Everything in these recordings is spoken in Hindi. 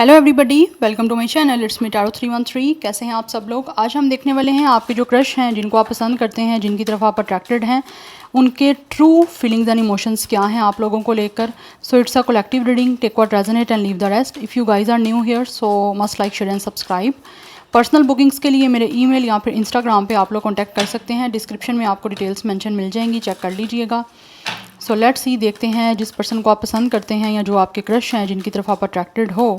Hello everybody, welcome to my channel. It's me tarot 313। कैसे हैं आप सब लोग। आज हम देखने वाले हैं आपके जो क्रश हैं, जिनको आप पसंद करते हैं, जिनकी तरफ आप अट्रैक्टेड हैं, उनके ट्रू फीलिंग्स एंड इमोशंस क्या हैं आप लोगों को लेकर। So it's a collective reading, take what resonate and leave the rest. If you guys are new here so must like, share and subscribe. Personal bookings के लिए मेरे ईमेल या फिर इंस्टाग्राम पे आप लोग कॉन्टैक्ट कर सकते हैं। डिस्क्रिप्शन में आपको डिटेल्स मेंशन मिल जाएंगी, चेक कर लीजिएगा। सो लेट्स सी, देखते हैं जिस पर्सन को आप पसंद करते हैं या जो आपके क्रश हैं, जिनकी तरफ आप अट्रैक्टेड हो,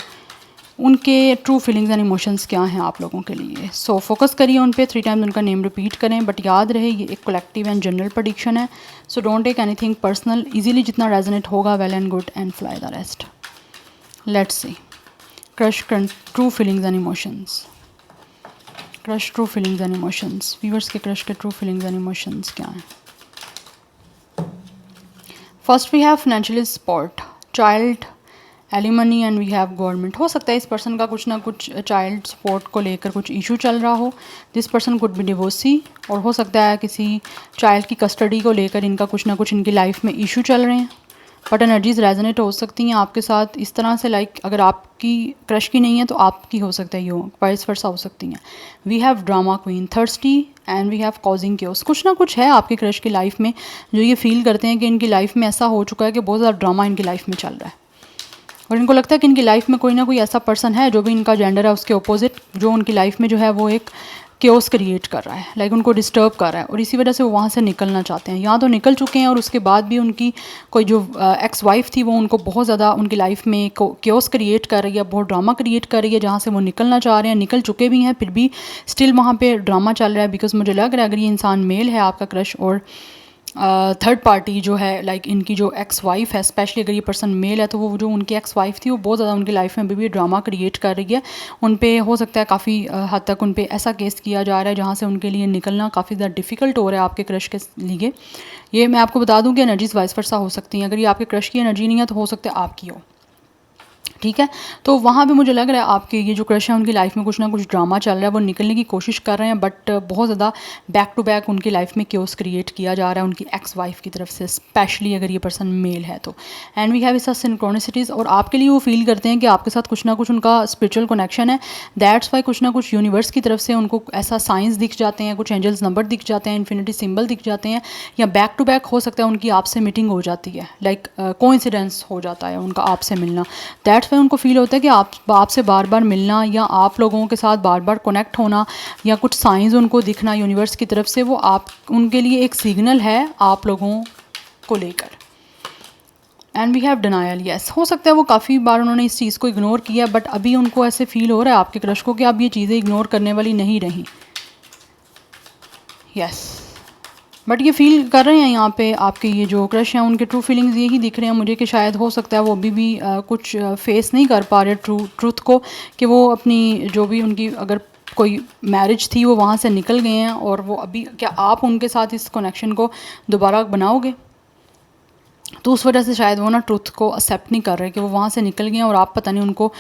उनके ट्रू फीलिंग्स एंड इमोशंस क्या हैं आप लोगों के लिए। सो फोकस करिए उन पे, 3 टाइम्स उनका नेम रिपीट करें, बट याद रहे ये एक कलेक्टिव एंड जनरल प्रेडिक्शन है। So don't take anything personal. Easily जितना रेजोनेट होगा, well and good, and fly the rest. Let's see crush true feelings and emotions. Crush true feelings and emotions, viewers के क्रश के ट्रू फीलिंग्स एंड इमोशंस क्या हैं। First we have financial support, child, alimony and we have government. हो सकता है इस पर्सन का कुछ ना कुछ चाइल्ड सपोर्ट को लेकर कुछ इशू चल रहा हो। This person could be divorcee, और हो सकता है किसी चाइल्ड की कस्टडी को लेकर इनका कुछ ना कुछ इनकी लाइफ में इशू चल रहे हैं। बट एनर्जीज रेजोनेट हो सकती हैं आपके साथ इस तरह से, लाइक अगर आपकी क्रश की नहीं है तो आपकी हो सकता है, ये वाइस वर्सा हो सकती हैं। We have drama queen, thirsty and we have causing chaos. कुछ ना कुछ है आपकी क्रश की लाइफ में जो ये फील करते हैं कि इनकी लाइफ में ऐसा हो चुका है कि बहुत ज़्यादा ड्रामा इनकी लाइफ में चल रहा है, और इनको लगता है कि इनकी लाइफ में कोई ना कोई ऐसा पर्सन है जो भी इनका जेंडर है उसके अपोजिट, जो उनकी लाइफ में जो है वो एक क्योस क्रिएट कर रहा है, लाइक उनको डिस्टर्ब कर रहा है, और इसी वजह से वो वहाँ से निकलना चाहते हैं। या तो निकल चुके हैं और उसके बाद भी उनकी कोई जो एक्स वाइफ थी वो उनको बहुत ज़्यादा उनकी लाइफ में क्योस क्रिएट कर रही है, बहुत ड्रामा क्रिएट कर रही है, जहाँ से वो निकलना चाह रहे हैं। निकल चुके भी हैं, फिर भी स्टिल वहाँ पर ड्रामा चल रहा है। बिकॉज मुझे लग रहा है अगर ये इंसान मेल है आपका क्रश, और थर्ड पार्टी जो है, लाइक इनकी जो एक्स वाइफ है, स्पेशली अगर ये पर्सन मेल है, तो वो जो उनकी एक्स वाइफ थी वो बहुत ज़्यादा उनकी लाइफ में अभी भी ड्रामा क्रिएट कर रही है। उन पे हो सकता है काफ़ी हद तक उन पे ऐसा केस किया जा रहा है जहाँ से उनके लिए निकलना काफ़ी ज़्यादा डिफ़िकल्ट हो रहा है आपके क्रश के लिए। ये मैं आपको बता दूँ कि एनर्जीज वाइस वर्सा हो सकती हैं। अगर ये आपके क्रश की एनर्जी नहीं है तो हो सकता है आपकी हो, ठीक है। तो वहाँ पे मुझे लग रहा है आपके ये जो क्रश है उनकी लाइफ में कुछ ना कुछ ड्रामा चल रहा है, वो निकलने की कोशिश कर रहे हैं, बट बहुत ज़्यादा बैक टू बैक उनकी लाइफ में क्योस क्रिएट किया जा रहा है उनकी एक्स वाइफ की तरफ से, स्पेशली अगर ये पर्सन मेल है तो। एंड वी हैव इसका सिंक्रोनिसिटीज़, और आपके लिए वो फील करते हैं कि आपके साथ कुछ ना कुछ उनका स्पिरिचुअल कनेक्शन है। दैट्स वाई कुछ ना कुछ यूनिवर्स की तरफ से उनको ऐसा साइंस दिख जाते हैं, कुछ एंजल्स नंबर दिख जाते हैं, इन्फिनिटी सिंबल दिख जाते हैं, या बैक टू बैक हो सकता है उनकी आपसे मीटिंग हो जाती है, लाइक कोइंसिडेंस हो जाता है उनका आपसे मिलना। दैट्स वाई उनको फील होता है कि आपसे बार बार मिलना या आप लोगों के साथ बार बार कनेक्ट होना, या कुछ साइंस उनको दिखना यूनिवर्स की तरफ से, वो आप उनके लिए एक सिग्नल है आप लोगों को लेकर। And we have denial, yes, हो सकता है वो काफ़ी बार उन्होंने इस चीज़ को इग्नोर किया, बट अभी उनको ऐसे फील हो रहा है आपके क्रश को कि अब ये चीज़ें इग्नोर करने वाली नहीं रही। यस, बट ये फील कर रहे हैं यहाँ पे आपके ये जो क्रश हैं, उनके ट्रू फीलिंग्स यही दिख रहे हैं मुझे कि शायद हो सकता है वो अभी भी कुछ फेस नहीं कर पा रहे ट्रूथ को, कि वो अपनी जो भी उनकी अगर कोई मैरिज थी वो वहाँ से निकल गए हैं, और वो अभी, क्या आप उनके साथ इस कनेक्शन को दोबारा बनाओगे, तो उस वजह से शायद वो ना ट्रूथ को एक्सेप्ट नहीं कर रहे कि वो वहाँ से निकल गए हैं, और आप पता नहीं उनको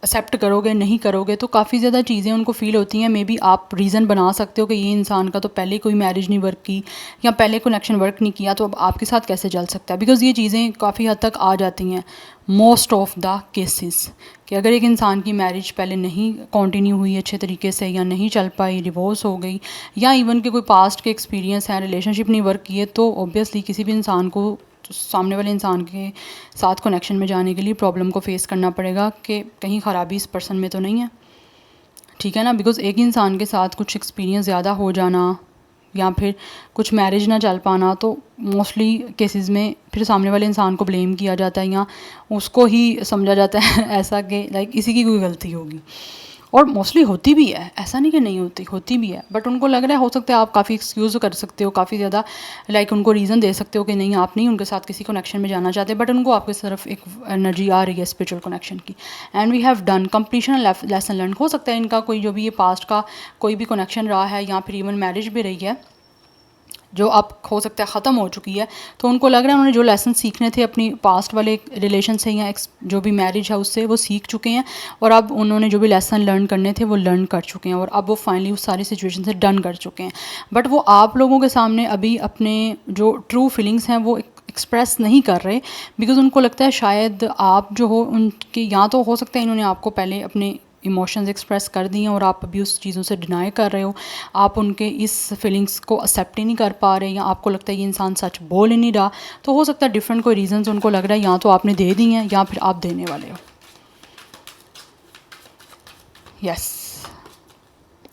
एक्सेप्ट करोगे नहीं करोगे। तो काफ़ी ज़्यादा चीज़ें उनको फील होती हैं। मे बी आप रीज़न बना सकते हो कि ये इंसान का तो पहले कोई मैरिज नहीं वर्क की, या पहले कनेक्शन वर्क नहीं किया, तो अब आपके साथ कैसे चल सकता है। बिकॉज़ ये चीज़ें काफ़ी हद तक आ जाती हैं मोस्ट ऑफ द केसेस, कि अगर एक इंसान की मैरिज पहले नहीं कंटिन्यू हुई अच्छे तरीके से, या नहीं चल पाई, डिवोर्स हो गई, या इवन के कोई पास्ट के एक्सपीरियंस हैं, रिलेशनशिप नहीं वर्क किए, तो ऑब्वियसली किसी भी इंसान को सामने वाले इंसान के साथ कनेक्शन में जाने के लिए प्रॉब्लम को फेस करना पड़ेगा कि कहीं ख़राबी इस पर्सन में तो नहीं है, ठीक है ना। बिकॉज़ एक इंसान के साथ कुछ एक्सपीरियंस ज़्यादा हो जाना, या फिर कुछ मैरिज ना चल पाना, तो मोस्टली केसेस में फिर सामने वाले इंसान को ब्लेम किया जाता है, या उसको ही समझा जाता है ऐसा कि लाइक इसी की कोई गलती होगी। और मोस्टली होती भी है, ऐसा नहीं कि नहीं होती भी है, बट उनको लग रहा है, हो सकता है आप काफ़ी एक्सक्यूज़ कर सकते हो, काफ़ी ज़्यादा लाइक उनको रीज़न दे सकते हो कि नहीं आप नहीं उनके साथ किसी कनेक्शन में जाना चाहते, बट उनको आपकी तरफ एक एनर्जी आ रही है स्पिरिचुअल कनेक्शन की। And we have done completion lesson learn. हो सकता है इनका कोई जो भी ये पास्ट का कोई भी कनेक्शन रहा है, या फिर इवन मैरिज भी रही है जो अब हो सकता है ख़त्म हो चुकी है, तो उनको लग रहा है उन्होंने जो लेसन सीखने थे अपनी पास्ट वाले रिलेशन से, या जो भी मैरिज है उससे, वो सीख चुके हैं, और अब उन्होंने जो भी लेसन लर्न करने थे वो लर्न कर चुके हैं, और अब वो फाइनली उस सारी सिचुएशन से डन कर चुके हैं। बट वो आप लोगों के सामने अभी अपने जो ट्रू फीलिंग्स हैं वो एक एक्सप्रेस नहीं कर रहे, बिकॉज़ उनको लगता है शायद आप जो हो उनके, या तो हो सकता है इन्होंने आपको पहले अपने इमोशंस एक्सप्रेस कर दिए हैं और आप अभी उस चीज़ों से डिनाई कर रहे हो, आप उनके इस फीलिंग्स को एक्सेप्ट ही नहीं कर पा रहे, या आपको लगता है ये इंसान सच बोल ही नहीं रहा। तो हो सकता है डिफरेंट कोई रीजंस उनको लग रहा है, या तो आपने दे दी हैं या फिर आप देने वाले हो। Yes,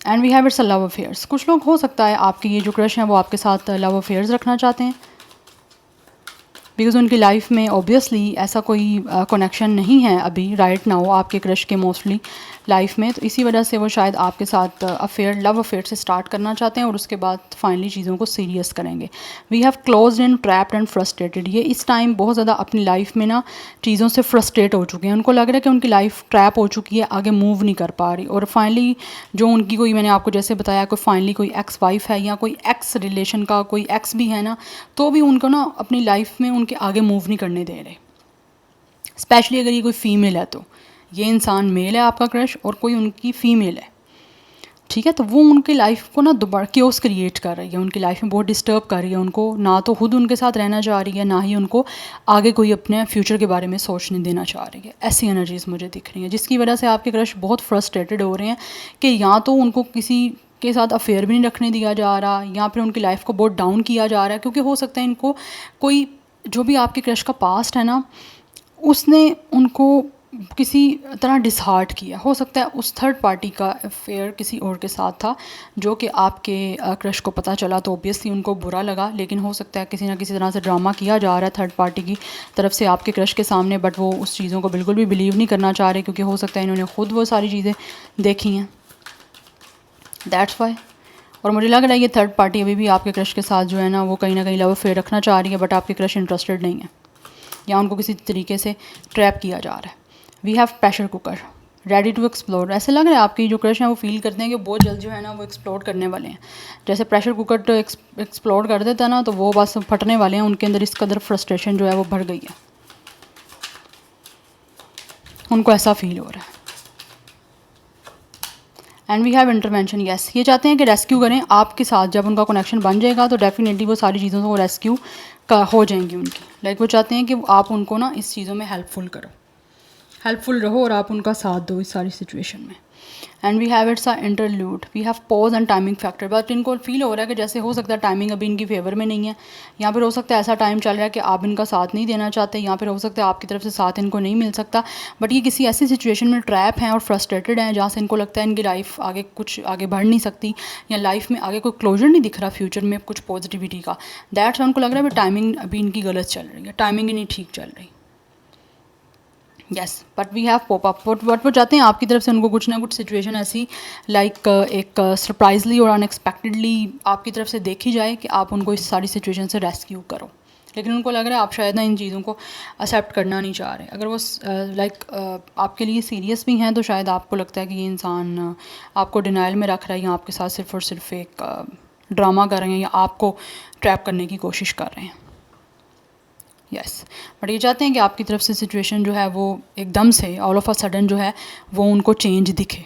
and we have it's a love affairs. कुछ लोग हो सकता है आपके ये जो क्रश हैं वो आपके साथ लव अफेयर्स रखना चाहते हैं, बिकॉज़ उनकी लाइफ में ऑब्वियसली ऐसा कोई कनेक्शन नहीं है अभी राइट नाउ आपके क्रश के मोस्टली लाइफ में, तो इसी वजह से वो शायद आपके साथ अफेयर, लव अफेयर से स्टार्ट करना चाहते हैं और उसके बाद फाइनली चीज़ों को सीरियस करेंगे। We have closed and trapped and frustrated. ये इस टाइम बहुत ज़्यादा अपनी लाइफ में ना चीज़ों से फ्रस्ट्रेट हो चुके हैं, उनको लग रहा है कि उनकी लाइफ ट्रैप हो चुकी है, आगे मूव नहीं कर पा रही, और फाइनली जो उनकी कोई, मैंने आपको जैसे बताया, कोई फाइनली कोई एक्स वाइफ है या कोई एक्स रिलेशन का कोई एक्स भी है ना, तो भी उनको ना अपनी लाइफ में उनके आगे मूव नहीं करने दे रहे। स्पेशली अगर ये कोई फ़ीमेल है, तो ये इंसान मेल है आपका क्रश और कोई उनकी फ़ीमेल है, ठीक है, तो वो उनकी लाइफ को ना दोबारा क्योस क्रिएट कर रही है, उनकी लाइफ में बहुत डिस्टर्ब कर रही है उनको, ना तो खुद उनके साथ रहना चाह रही है, ना ही उनको आगे कोई अपने फ्यूचर के बारे में सोचने देना चाह रही है। ऐसी एनर्जीज मुझे दिख रही हैं, जिसकी वजह से आपके क्रश बहुत फ्रस्ट्रेटेड हो रहे हैं कि या तो उनको किसी के साथ अफेयर भी नहीं रखने दिया जा रहा, या फिर उनकी लाइफ को बहुत डाउन किया जा रहा है, क्योंकि हो सकता है इनको कोई, जो भी आपके क्रश का पास्ट है ना, उसने उनको किसी तरह डिसहार्ट किया। हो सकता है उस थर्ड पार्टी का अफेयर किसी और के साथ था, जो कि आपके क्रश को पता चला तो ऑब्वियसली उनको बुरा लगा, लेकिन हो सकता है किसी ना किसी तरह से ड्रामा किया जा रहा है थर्ड पार्टी की तरफ से आपके क्रश के सामने, बट वो उस चीज़ों को बिल्कुल भी बिलीव नहीं करना चाह रहे, क्योंकि हो सकता है इन्होंने खुद वो सारी चीज़ें देखी हैं, दैट्स वाई। और मुझे लग रहा है ये थर्ड पार्टी अभी भी आपके क्रश के साथ जो है ना, वो कहीं ना कहीं लव अफेयर रखना चाह रही है, बट आपके क्रश इंटरेस्टेड नहीं है, या उनको किसी तरीके से ट्रैप किया जा रहा है। We have pressure cooker ready to explore. ऐसे लग रहा है आपकी जो क्रश हैं वो फील करते हैं कि बहुत जल्द जो है ना वो एक्सप्लोर करने वाले हैं। जैसे प्रेशर कुकर तो एक्सप्लोर कर देता है ना, तो वो बस फटने वाले हैं, उनके अंदर इस कदर फ्रस्ट्रेशन जो है वो भर गई है, उनको ऐसा फील हो रहा है। And we have intervention. Yes, ये चाहते हैं कि रेस्क्यू करें आपके साथ, जब उनका कनेक्शन बन जाएगा तो डेफिनेटली वो सारी चीज़ों को रेस्क्यू का हो जाएंगी उनकी। लाइक वो चाहते हैं कि आप उनको ना इस चीज़ों में हेल्पफुल रहो और आप उनका साथ दो इस सारी सिचुएशन में। And we have it's a interlude. We have pause and timing factor. But इनको फील हो रहा है कि जैसे हो सकता है टाइमिंग अभी इनकी फेवर में नहीं है, या फिर हो सकता है ऐसा टाइम चल रहा है कि आप इनका साथ नहीं देना चाहते, या फिर हो सकता है आपकी तरफ से साथ इनको नहीं मिल सकता, बट ये किसी ऐसी सिचुएशन में ट्रैप हैं और फ्रस्ट्रेटेड हैं जहाँ से इनको लगता है इनकी लाइफ आगे कुछ आगे बढ़ नहीं सकती, या लाइफ में आगे कोई क्लोजर नहीं दिख रहा फ्यूचर में कुछ पॉजिटिविटी का। दैट्स उनको लग रहा है टाइमिंग अभी इनकी गलत चल रही है, टाइमिंग ही नहीं ठीक चल रही। Yes, but we have pop up. But वो चाहते हैं आपकी तरफ से उनको कुछ ना कुछ सिचुएशन ऐसी लाइक एक सरप्राइजली और अनएक्सपेक्टेडली आपकी तरफ से देखी जाए कि आप उनको इस सारी सिचुएशन से रेस्क्यू करो, लेकिन उनको लग रहा है आप शायद ना इन चीज़ों को एक्सेप्ट करना नहीं चाह रहे। अगर वो आपके लिए सीरियस भी हैं तो शायद आपको लगता है कि ये इंसान आपको डिनाइल में रख रहा है, या आपके साथ सिर्फ और सिर्फ एक ड्रामा कर रहे हैं, या आपको ट्रैप करने की कोशिश कर रहे हैं। यस, बट ये चाहते हैं कि आपकी तरफ से सिचुएशन जो है वो एकदम से ऑल ऑफ अ सडन जो है वो उनको चेंज दिखे,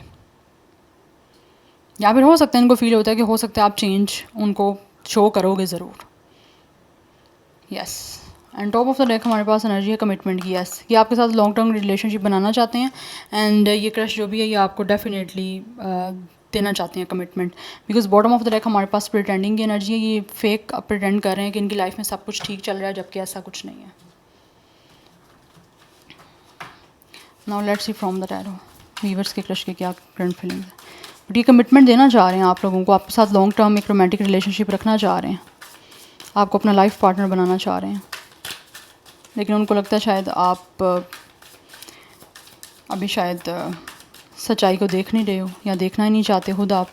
या फिर हो सकता है इनको फील होता है कि हो सकता है आप चेंज उनको शो करोगे ज़रूर। Yes, and top of the deck हमारे पास एनर्जी है कमिटमेंट की। यस, ये आपके साथ लॉन्ग टर्म रिलेशनशिप बनाना चाहते हैं, एंड ये क्रश जो भी है ये आपको डेफिनेटली देना चाहते हैं commitment, because bottom of the deck हमारे पास प्रिटेंडिंग की एनर्जी है। ये फेक प्रिटेंड कर रहे हैं कि इनकी लाइफ में सब कुछ ठीक चल रहा है, जबकि ऐसा कुछ नहीं है। Now let's see from the tarot viewers के क्रश के क्या करंट फीलिंग है। बट ये कमिटमेंट देना चाह रहे हैं आप लोगों को, आपके साथ लॉन्ग टर्म एक रोमांटिक रिलेशनशिप रखना चाह रहे हैं, आपको अपना लाइफ पार्टनर बनाना चाह रहे हैं, लेकिन उनको लगता है शायद आप अभी शायद सच्चाई को देख नहीं रहे हो, या देखना ही नहीं चाहते खुद आप।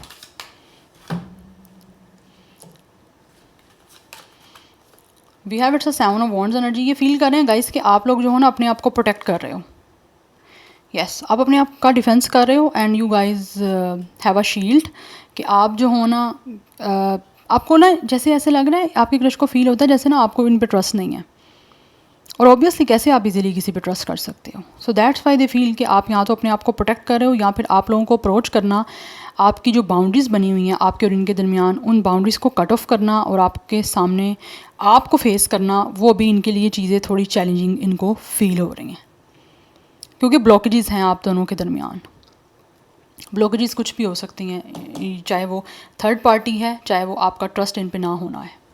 We have it's a seven of wands energy. ये फील कर रहे हैं गाइस कि आप लोग जो हो ना अपने आप को प्रोटेक्ट कर रहे हो। यस, आप अपने आप का डिफेंस कर रहे हो, and you guys have a shield, कि आप जो हो ना आपको ना जैसे ऐसे लग रहा है आपके क्रश को फील होता है जैसे ना आपको इन पर ट्रस्ट नहीं है, और ऑब्वियसली कैसे आप इजीली किसी पे ट्रस्ट कर सकते हो। So that's why they feel कि आप यहाँ तो अपने आप को प्रोटेक्ट कर रहे हो, या फिर आप लोगों को अप्रोच करना, आपकी जो बाउंड्रीज़ बनी हुई हैं आपके और इनके दरमियान, उन बाउंड्रीज़ को कट ऑफ करना और आपके सामने आपको फेस करना, वो अभी इनके लिए चीज़ें थोड़ी चैलेंजिंग इनको फील हो रही हैं, क्योंकि ब्लॉकेजेस हैं आप दोनों के दरमियान। ब्लॉकेजेस कुछ भी हो सकती हैं, चाहे वो थर्ड पार्टी है, चाहे वो आपका ट्रस्ट इन पे ना होना है।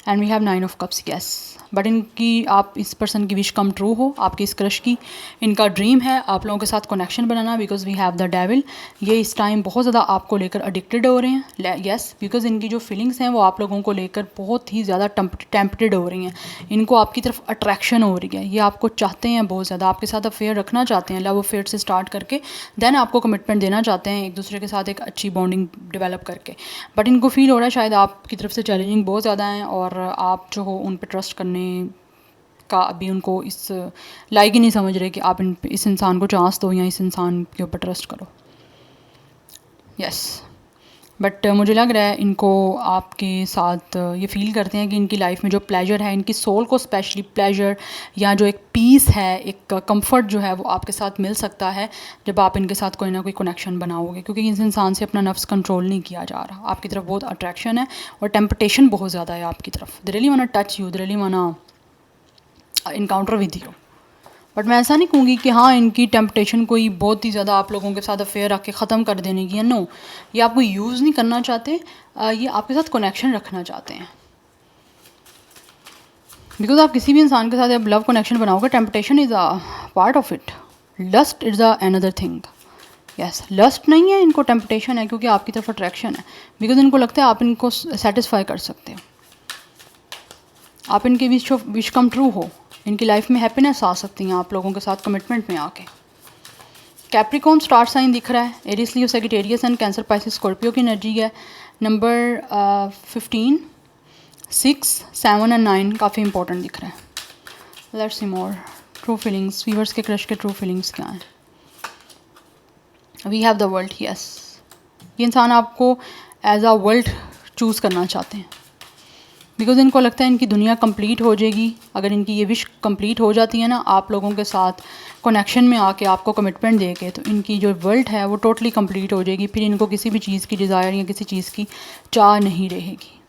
And we have 9 of cups, yes. But इनकी, आप इस पर्सन की विश कम ट्रू हो, आपकी इस क्रश की, इनका ड्रीम है आप लोगों के साथ कनेक्शन बनाना, because we have the devil. ये इस टाइम बहुत ज़्यादा आपको लेकर एडिक्टेड हो रहे हैं, यस, बिकॉज इनकी जो फीलिंग्स हैं वो आप लोगों को लेकर बहुत ही ज़्यादा टेम्पटेड हो रही हैं। इनको आपकी तरफ अट्रैक्शन हो रही है, ये आपको चाहते हैं बहुत ज़्यादा, आपके साथ अफेयर रखना चाहते हैं, लव अफेयर से स्टार्ट करके देन आपको कमिटमेंट देना चाहते हैं, एक दूसरे के साथ एक अच्छी बॉन्डिंग डेवलप करके। बट इनको फील हो रहा है शायद आपकी तरफ से चैलेंजिंग बहुत ज़्यादा हैं, और आप जो हो उन पर ट्रस्ट करने का अभी उनको इस लायक ही नहीं समझ रहे कि आप इस इंसान को चांस दो या इस इंसान के ऊपर ट्रस्ट करो, यस। बट मुझे लग रहा है इनको आपके साथ ये फील करते हैं कि इनकी लाइफ में जो प्लेजर है, इनकी सोल को स्पेशली प्लेजर या जो एक पीस है, एक कंफर्ट जो है वो आपके साथ मिल सकता है जब आप इनके साथ कोई ना कोई कनेक्शन बनाओगे, क्योंकि इस इंसान से अपना नफ्स कंट्रोल नहीं किया जा रहा। आपकी तरफ बहुत अट्रैक्शन है और टेम्पटेशन बहुत ज़्यादा है आपकी तरफ। They really want to touch you, they really want to encounter with you. But मैं ऐसा नहीं कहूँगी कि हाँ इनकी टेम्पटेशन कोई बहुत ही ज़्यादा आप लोगों के साथ अफेयर रख के ख़त्म कर देने की है, नो। ये आपको यूज़ नहीं करना चाहते, ये आपके साथ कनेक्शन रखना चाहते हैं, बिकॉज आप किसी भी इंसान के साथ जब लव कनेक्शन बनाओगे, temptation is a part of it, lust is a another thing. Yes, lust नहीं है इनको, टेम्पटेशन है, क्योंकि आपकी तरफ अट्रैक्शन है, बिकॉज इनको लगता है आप इनको सेटिस्फाई कर सकते हो, आप इनकी विश कम ट्रू हो, इनकी लाइफ में हैप्पीनेस आ सकती हैं आप लोगों के साथ कमिटमेंट में आके। कैप्रिकॉर्न स्टार साइन दिख रहा है, Aries Leo Sagittarius and Cancer Pisces Scorpio की एनर्जी है। नंबर 15, 6, 7 एंड 9 काफ़ी इंपॉर्टेंट दिख रहा है। Let's see more true feelings, viewers के क्रश के ट्रू फीलिंग्स क्या हैं। We have the world, yes. ये इंसान आपको एज अ वर्ल्ड चूज़ करना चाहते हैं, बिकॉज इनको लगता है इनकी दुनिया कंप्लीट हो जाएगी अगर इनकी ये विश कंप्लीट हो जाती है ना, आप लोगों के साथ कनेक्शन में आके आपको कमिटमेंट दे के, तो इनकी जो वर्ल्ड है वो टोटली कंप्लीट हो जाएगी। फिर इनको किसी भी चीज़ की डिज़ायर या किसी चीज़ की चाह नहीं रहेगी।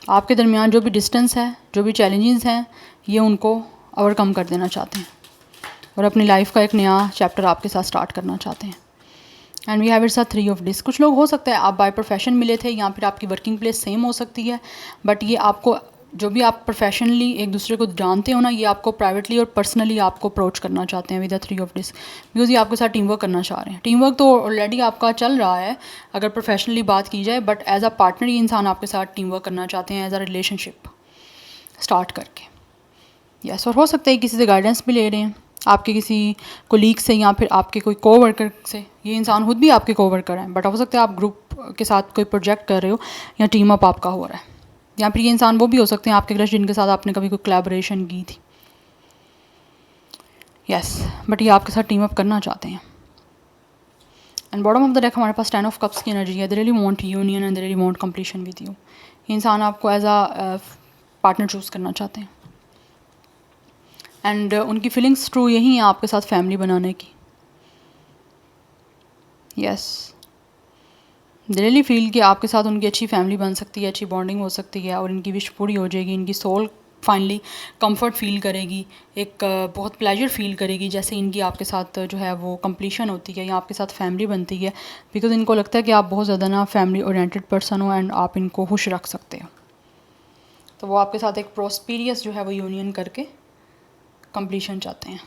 आपके दरमियान जो भी डिस्टेंस है, जो भी चैलेंजेस हैं, ये उनको ओवरकम कर देना चाहते हैं और अपनी लाइफ का एक नया चैप्टर आपके साथ स्टार्ट करना चाहते हैं। And we have it's a 3 of disc. कुछ लोग हो सकता है आप बाय प्रोफेशन मिले थे, या फिर आपकी वर्किंग प्लेस सेम हो सकती है, बट ये आपको जो भी आप प्रोफेशनली एक दूसरे को जानते हो ना, ये आपको प्राइवेटली और पर्सनली आपको अप्रोच करना चाहते हैं with the 3 of disc, because ये आपके साथ टीम वर्क करना चाह रहे हैं। टीम वर्क तो ऑलरेडी आपका चल रहा है अगर प्रोफेशनली बात की जाए, बट एज अ पार्टनर ये इंसान आपके साथ टीम वर्क करना चाहते हैं, एज अ रिलेशनशिप स्टार्ट करके। यस, और हो सकता है किसी से गाइडेंस भी ले रहे हैं, आपके किसी कोलीग से या फिर आपके कोई कोवर्कर से। ये इंसान खुद भी आपके कोवर्कर हैं, बट हो सकता है आप ग्रुप के साथ कोई प्रोजेक्ट कर रहे हो या टीम अप आपका हो रहा है, या फिर ये इंसान वो भी हो सकते हैं आपके क्रश जिनके साथ आपने कभी कोई कोलैबोरेशन की थी। यस, बट ये आपके साथ टीम अप करना चाहते हैं। And bottom of the deck हमारे पास 10 ऑफ कप्स की एनर्जी है। दे really want union and they really want completion with you. ये इंसान आपको एज अ पार्टनर चूज़ करना चाहते हैं, एंड उनकी फीलिंग्स ट्रू यही हैं आपके साथ फैमिली बनाने की। यस, दे रियली फील कि आपके साथ उनकी अच्छी फैमिली बन सकती है, अच्छी बॉन्डिंग हो सकती है, और इनकी विश पूरी हो जाएगी। इनकी सोल फाइनली कंफर्ट फील करेगी, एक बहुत प्लेजर फील करेगी, जैसे इनकी आपके साथ जो है वो कंप्लीशन होती है या आपके साथ फैमिली बनती है, बिकॉज इनको लगता है कि आप बहुत ज़्यादा ना फैमिली ओरिएंटेड पर्सन हो एंड आप इनको खुश रख सकते हो। तो वो आपके साथ एक प्रोस्पीरियस जो है वो यूनियन करके कंप्लीशन चाहते हैं।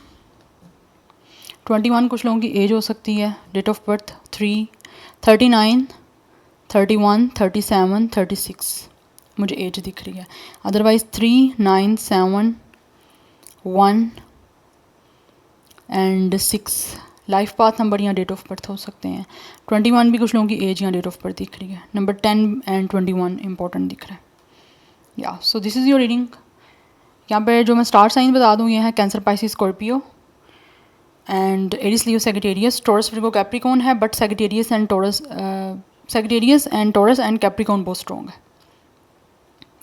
21 कुछ लोगों की एज हो सकती है। डेट ऑफ बर्थ 3, 39, 31, 37, 36 मुझे एज दिख रही है। Otherwise 3, 9, 7, 1 and 6 life path number या डेट ऑफ बर्थ हो सकते हैं। 21 भी कुछ लोगों की एज या डेट ऑफ बर्थ दिख रही है। नंबर 10 एंड 21 इंपॉर्टेंट दिख रहा है। या so this is your reading. यहाँ पे जो मैं स्टार साइन बता दूँ ये है Cancer, Pisces, Scorpio and Aries, Leo, Sagittarius, Taurus, Virgo, Capricorn है, but Sagittarius and Taurus and Capricorn बहुत स्ट्रॉन्ग है।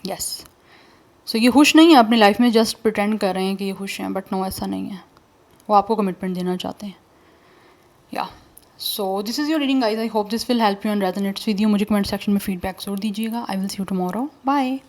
यस, सो ये खुश नहीं है अपनी लाइफ में, जस्ट प्रिटेंड कर रहे हैं कि ये खुश हैं, बट नो ऐसा नहीं है, वो आपको कमिटमेंट देना चाहते हैं। Yeah so this is your reading guys, I hope this will help you and resonates with you. मुझे कमेंट सेक्शन में फीडबैक जरूर दीजिएगा। I will see you tomorrow, bye.